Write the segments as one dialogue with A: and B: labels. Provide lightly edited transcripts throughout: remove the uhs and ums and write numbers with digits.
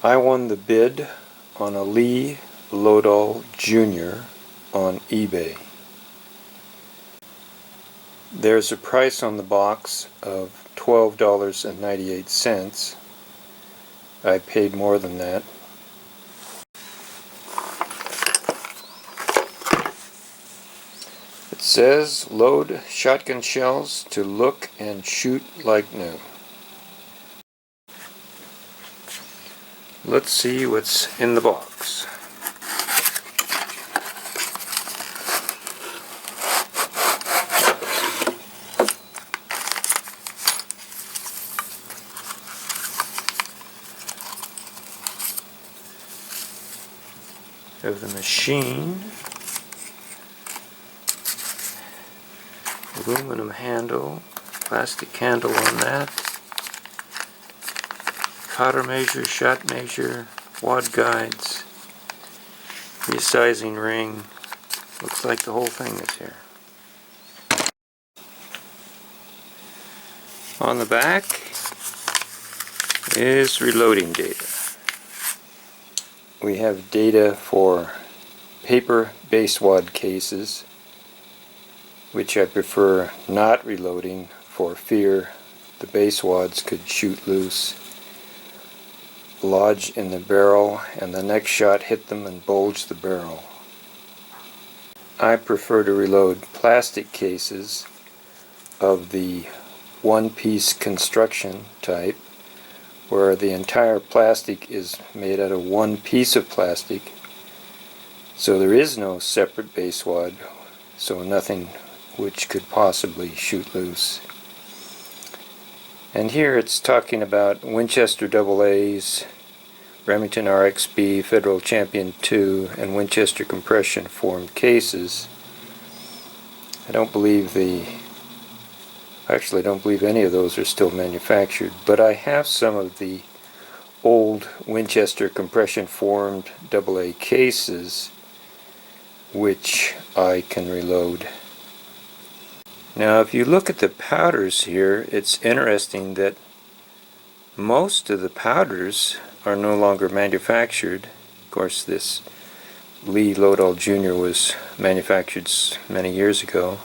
A: I won the bid on a Lee Lodall Jr. on eBay. There's a price on the box of $12.98. I paid more than that. It says load shotgun shells to look and shoot like new. Let's see what's in the box. Of the machine, aluminum handle, plastic handle on that, powder measure, shot measure, wad guides, resizing ring. Looks like the whole thing is here. On the back is reloading data. We have data for paper base wad cases, which I prefer not reloading for fear the base wads could shoot loose, lodge in the barrel, and the next shot hit them and bulge the barrel. I prefer to reload plastic cases of the one-piece construction type, where the entire plastic is made out of one piece of plastic, so there is no separate base wad, so nothing which could possibly shoot loose. And here it's talking about Winchester AA's, Remington RXB, Federal Champion 2, and Winchester compression formed cases. I don't believe don't believe any of those are still manufactured, but I have some of the old Winchester compression formed AA cases which I can reload. Now if you look at the powders here, it's interesting that most of the powders are no longer manufactured. Of course, this Lee Lodall Jr. was manufactured many years ago.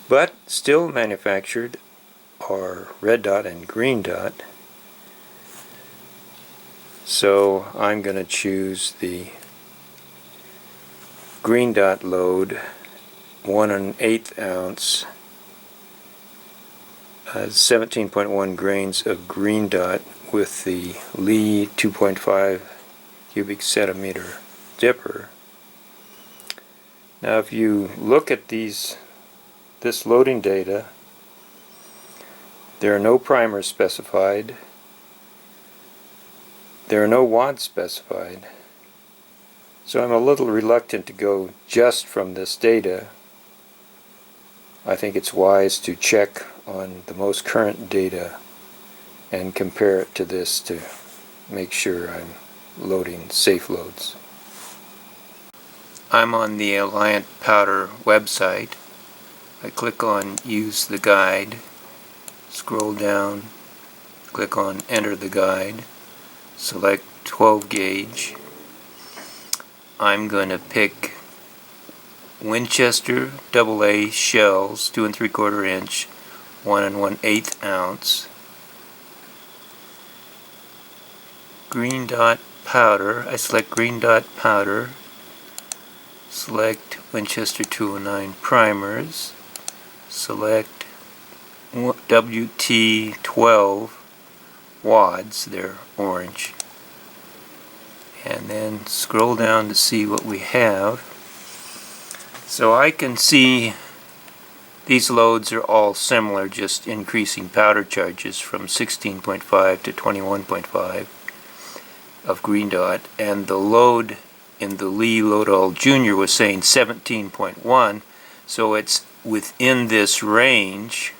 A: But still manufactured are red dot and green dot. So I'm going to choose the green dot load, 1 1/8 ounce, 17.1 grains of green dot with the Lee 2.5 cubic centimeter dipper. Now if you look at this loading data, there are no primers specified, there are no wads specified, so I'm a little reluctant to go just from this data. I think it's wise to check on the most current data and compare it to this to make sure I'm loading safe loads. I'm on the Alliant Powder website. I click on Use the Guide, scroll down, click on Enter the Guide, select 12 gauge. I'm going to pick Winchester AA shells, 2 3/4 inch, 1 1/8 ounce. Green dot powder, I select green dot powder, select Winchester 209 primers, select WT12 wads, they're orange, and then scroll down to see what we have. So I can see these loads are all similar, just increasing powder charges from 16.5 to 21.5 of green dot, and the load in the Lee Lodall Jr. was saying 17.1, so it's within this range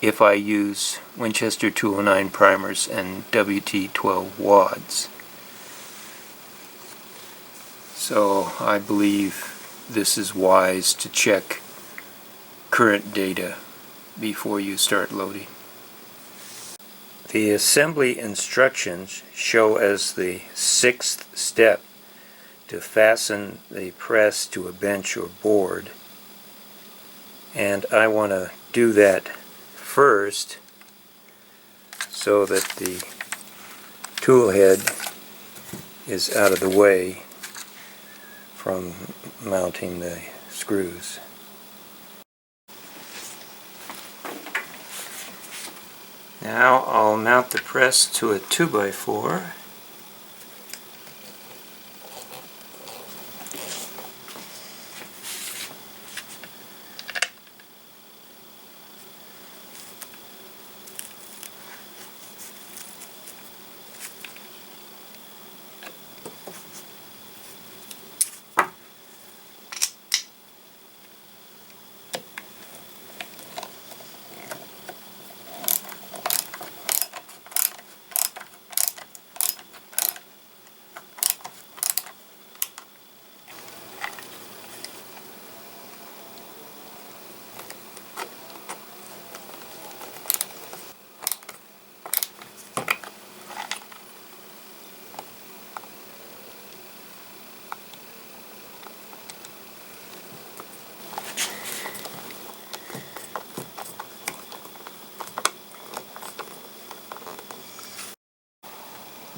A: if I use Winchester 209 primers and WT12 wads. So I believe this is wise to check current data before you start loading. The assembly instructions show as the 6th step to fasten the press to a bench or board, and I want to do that first so that the tool head is out of the way from mounting the screws. Now I'll mount the press to a 2x4.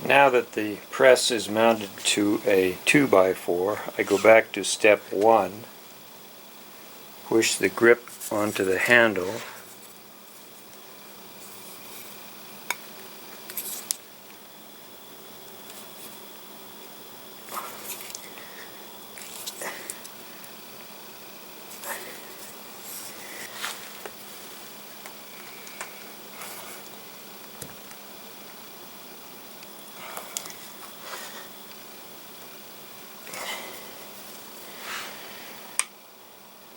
A: Now that the press is mounted to a 2x4, I go back to step 1, push the grip onto the handle,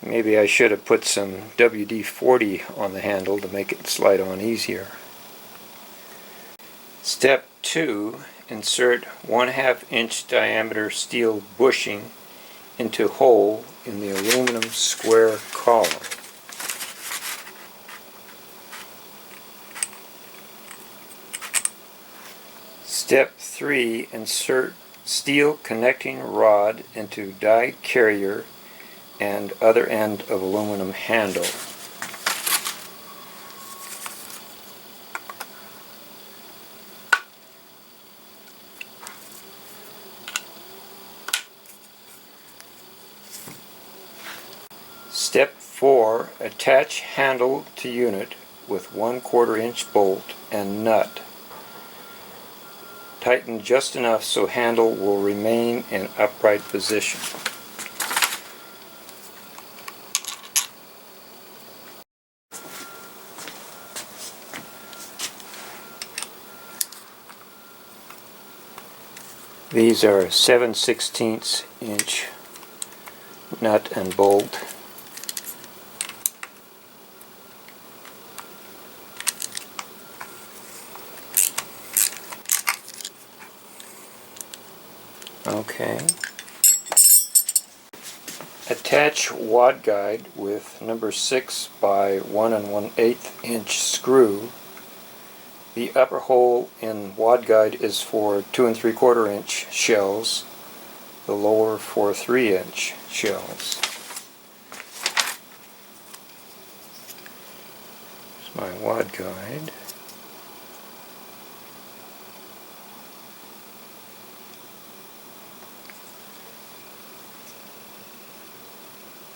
A: maybe I should have put some WD-40 on the handle to make it slide on easier. Step 2, insert 1/2 inch diameter steel bushing into hole in the aluminum square collar. Step 3, insert steel connecting rod into die carrier and other end of aluminum handle. Step 4, attach handle to unit with 1/4 inch bolt and nut. Tighten just enough so handle will remain in upright position. These are 7/16 inch nut and bolt. Okay. Attach wad guide with number 6 by 1 1/8 inch screw. The upper hole in wad guide is for 2 3/4 inch shells, the lower for 3 inch shells. Here's my wad guide.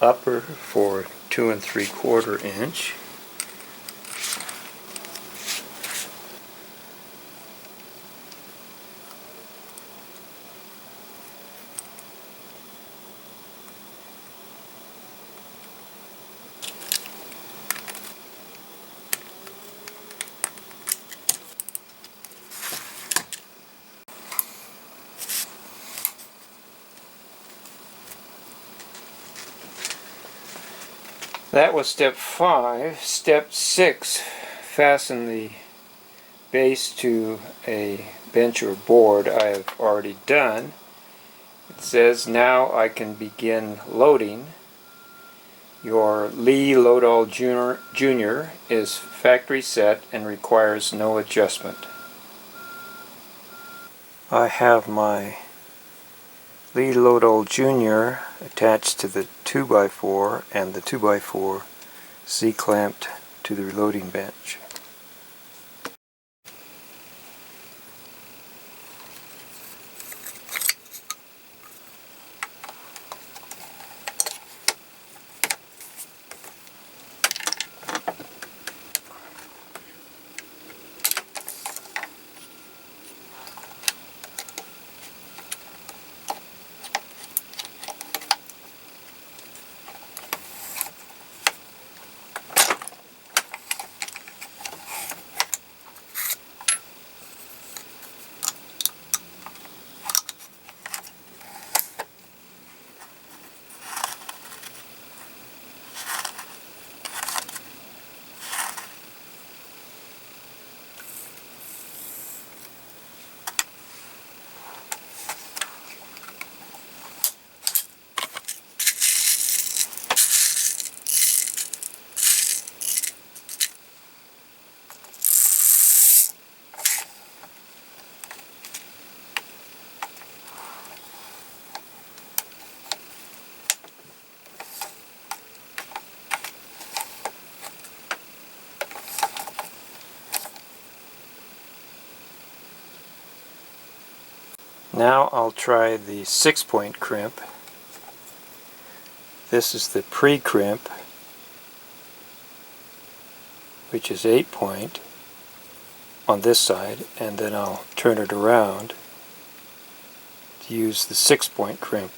A: Upper for 2 3/4 inch. That was step 5. Step 6, fasten the base to a bench or board I have already done. It says now I can begin loading. Your Lee Lodahl Jr. is factory set and requires no adjustment. I have my Lee Lodahl Jr. attached to the 2x4 and the 2x4 Z-clamped to the reloading bench. Now I'll try the 6-point crimp. This is the pre-crimp, which is 8-point on this side, and then I'll turn it around to use the 6-point crimp.